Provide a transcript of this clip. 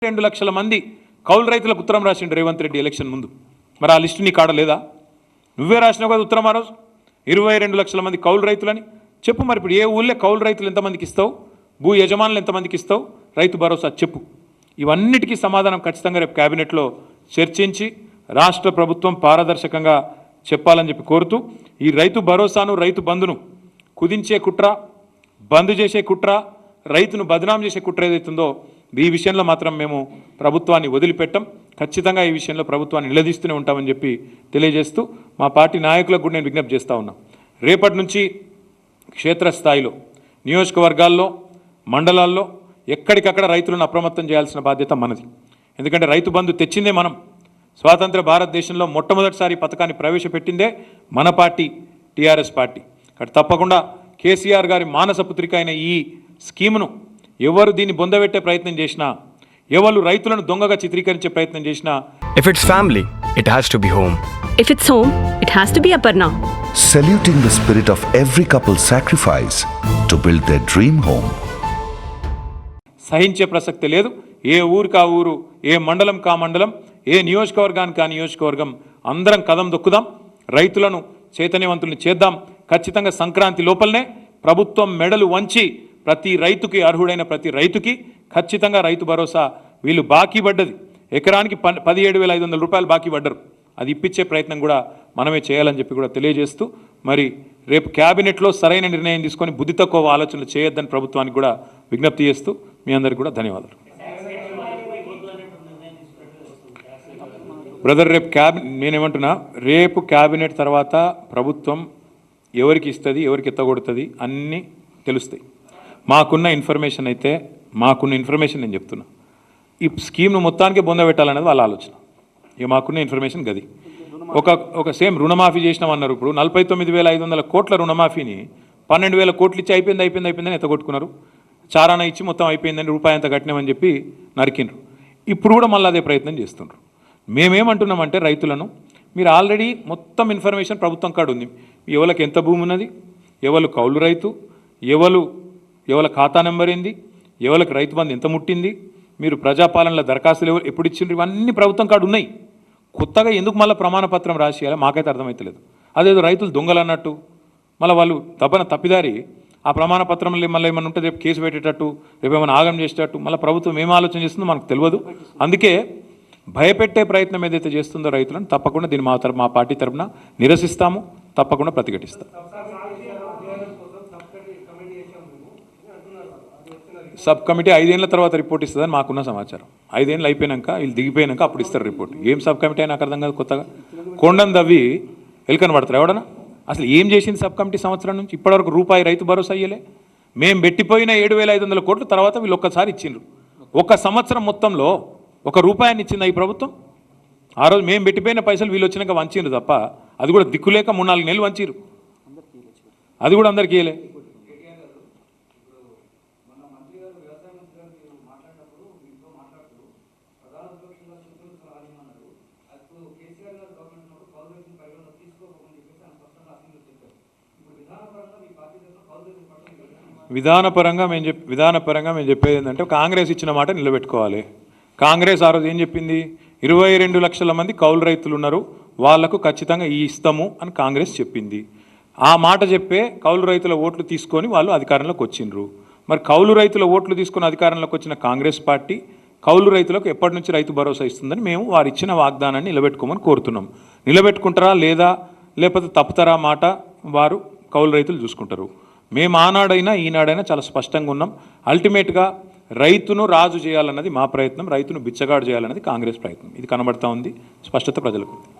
2 లక్షల మంది కౌలు రైతులకు ఉత్తరం రాసిండు రేవంత్ రెడ్డి ఎలక్షన్ ముందు. మరి ఆ లిస్టు నీ కాడ లేదా? నువ్వే రాసినావు కదా ఉత్తరం ఆ రోజు. 22 లక్షల మంది కౌలు రైతులని చెప్పు. మరి ఇప్పుడు ఏ ఊళ్ళో కౌలు రైతులు ఎంతమందికి ఇస్తావు, భూ యజమానులు ఎంతమందికి ఇస్తావు, రైతు భరోసా చెప్పు. ఇవన్నిటికీ సమాధానం ఖచ్చితంగా రేపు కేబినెట్లో చర్చించి రాష్ట్ర ప్రభుత్వం పారదర్శకంగా చెప్పాలని చెప్పి కోరుతూ, ఈ రైతు భరోసాను రైతు బంధును కుదించే కుట్ర, బంద్ చేసే కుట్ర, రైతును బదనాం చేసే కుట్ర ఏదైతుందో ఈ విషయంలో మాత్రం మేము ప్రభుత్వాన్ని వదిలిపెట్టాం. ఖచ్చితంగా ఈ విషయంలో ప్రభుత్వాన్ని నిలదీస్తూనే ఉంటామని చెప్పి తెలియజేస్తూ మా పార్టీ నాయకులకు కూడా నేను విజ్ఞప్తి చేస్తూ ఉన్నా. రేపటి నుంచి క్షేత్రస్థాయిలో నియోజకవర్గాల్లో మండలాల్లో ఎక్కడికక్కడ రైతులను అప్రమత్తం చేయాల్సిన బాధ్యత మనది. ఎందుకంటే రైతు బంధు తెచ్చిందే మనం. స్వాతంత్ర భారతదేశంలో మొట్టమొదటిసారి పథకాన్ని ప్రవేశపెట్టిందే మన పార్టీ, టీఆర్ఎస్ పార్టీ. కాబట్టి తప్పకుండా కేసీఆర్ గారి మానస పుత్రిక అయిన ఈ స్కీమును ఎవరు దీన్ని బొందబెట్టే ప్రయత్నం చేసినా, ఎవరు రైతులను దొంగగా చిత్రీకరించే ప్రయత్నం చేసినా, If it's family, it has to be home. If it's home, it has to be Aparna. Saluting the spirit of every couple's sacrifice to build their dream home. సహించే ప్రసక్తి లేదు. ఏ ఊరికి ఆ ఊరు, ఏ మండలం కా మండలం, ఏ నియోజకవర్గానికి ఆ నియోజకవర్గం అందరం కదం దొక్కుదాం, రైతులను చైతన్యవంతుల్ని చేద్దాం. ఖచ్చితంగా సంక్రాంతి లోపలనే ప్రభుత్వం మెడలు వంచి ప్రతి రైతుకి, అర్హుడైన ప్రతి రైతుకి ఖచ్చితంగా రైతు భరోసా వీళ్ళు బాకీ పడ్డది ఎకరానికి 17,500 రూపాయలు బాకీ పడ్డరు. అది ఇప్పించే ప్రయత్నం కూడా మనమే చేయాలని చెప్పి కూడా తెలియజేస్తూ, మరి రేపు క్యాబినెట్లో సరైన నిర్ణయం తీసుకొని బుద్ధి తక్కువ ఆలోచనలు చేయొద్దని ప్రభుత్వానికి కూడా విజ్ఞప్తి చేస్తూ మీ అందరికీ కూడా ధన్యవాదాలు. బ్రదర్, రేపు నేనేమంటున్నా, రేపు క్యాబినెట్ తర్వాత ప్రభుత్వం ఎవరికి ఇస్తుంది, ఎవరికి ఎత్తగొడుతుంది అన్నీ తెలుస్తాయి. మాకున్న ఇన్ఫర్మేషన్ నేను చెప్తున్నా, ఈ స్కీమ్ను మొత్తానికి బొందబెట్టాలనేది వాళ్ళ ఆలోచన. ఇక మాకున్న ఇన్ఫర్మేషన్ గది. ఒక సేమ్ రుణమాఫీ చేసినామన్నారు. ఇప్పుడు 49,500 కోట్ల రుణమాఫీని 12,000 కోట్లు ఇచ్చి అయిపోయిందని ఎత్తగొట్టుకున్నారు. చారాన ఇచ్చి మొత్తం అయిపోయిందని, రూపాయి అంత కట్టినామని చెప్పి నరికిండ్రు. ఇప్పుడు కూడా మళ్ళీ అదే ప్రయత్నం చేస్తుండ్రు. మేమేమంటున్నామంటే, రైతులను మీరు ఆల్రెడీ మొత్తం ఇన్ఫర్మేషన్ ప్రభుత్వం కాడ ఉంది. ఎవరికి ఎంత భూమి ఉన్నది, ఎవరు కౌలు రైతు, ఎవరి ఖాతా నెంబర్ ఏంది, ఎవరికి రైతు బంధు ఎంత ముట్టింది, మీరు ప్రజాపాలనలో దరఖాస్తులు ఎప్పుడు ఇచ్చిండ్రు, ఇవన్నీ ప్రభుత్వం కాడ ఉన్నాయి. కొత్తగా ఎందుకు మళ్ళీ ప్రమాణపత్రం రాసియాలి మాకైతే అర్థమవుతలేదు. అదేదో రైతులు దొంగలు అన్నట్టు మళ్ళీ వాళ్ళు తప్పిదారి ఆ ప్రమాణపత్రంలో మళ్ళీ ఏమైనా ఉంటే రేపు కేసు పెట్టేటట్టు, రేపు ఏమైనా ఆగం చేసేటట్టు మళ్ళీ ప్రభుత్వం ఏం ఆలోచన చేస్తుందో మనకు తెలియదు. అందుకే భయపెట్టే ప్రయత్నం ఏదైతే చేస్తుందో రైతులను, తప్పకుండా దీన్ని మా పార్టీ తరఫున నిరసిస్తాము, తప్పకుండా ప్రతిఘటిస్తాం. సబ్ కమిటీ 5 ఏళ్ల తర్వాత రిపోర్ట్ ఇస్తుందని మాకున్న సమాచారం. 5 ఏళ్ళు అయిపోయినాక, వీళ్ళు దిగిపోయినాక అప్పుడు ఇస్తారు రిపోర్ట్. ఏం సబ్ కమిటీ అయినా నాకు అర్థం కాదు. కొత్తగా కొండను దవ్వి ఎలుకని పడతారు ఎవడన్నా? అసలు ఏం చేసింది సబ్ కమిటీ సంవత్సరం నుంచి ఇప్పటివరకు? రూపాయి రైతు భరోసా అయ్యలే. మేము పెట్టిపోయిన 7,500 కోట్లు తర్వాత వీళ్ళు ఒక్కసారి ఇచ్చిండ్రు. ఒక సంవత్సరం మొత్తంలో ₹1 ఇచ్చింది ఈ ప్రభుత్వం. ఆ రోజు మేము పెట్టిపోయిన పైసలు వీళ్ళు వచ్చినాక వంచిండ్రు తప్ప, అది కూడా దిక్కులేక 3-4 నెలలు వంచిరు. అది కూడా అందరికీ ఇయ్యలే. విధానపరంగా మేము చెప్పేది ఏంటంటే, కాంగ్రెస్ ఇచ్చిన మాట నిలబెట్టుకోవాలి. కాంగ్రెస్ ఆ రోజు ఏం చెప్పింది? 22 లక్షల మంది కౌలు రైతులు ఉన్నారు, వాళ్లకు ఖచ్చితంగా ఇస్తాము అని కాంగ్రెస్ చెప్పింది. ఆ మాట చెప్పే కౌలు రైతుల ఓట్లు తీసుకొని వాళ్ళు అధికారంలోకి వచ్చిండ్రు. మరి కౌలు రైతుల ఓట్లు తీసుకొని అధికారంలోకి వచ్చిన కాంగ్రెస్ పార్టీ కౌలు రైతులకు ఎప్పటి నుంచి రైతు భరోసా ఇస్తుందని మేము వారు ఇచ్చిన వాగ్దానాన్ని నిలబెట్టుకోమని కోరుతున్నాం. నిలబెట్టుకుంటారా లేదా, లేకపోతే తప్పుతారా మాట వారు కౌలు రైతులు చూసుకుంటారు. మేము ఆనాడైనా ఈనాడైనా చాలా స్పష్టంగా ఉన్నాం. అల్టిమేట్గా రైతును రాజు చేయాలన్నది మా ప్రయత్నం, రైతును బిచ్చగాడు చేయాలన్నది కాంగ్రెస్ ప్రయత్నం. ఇది కనబడతా ఉంది, స్పష్టత ప్రజలకు.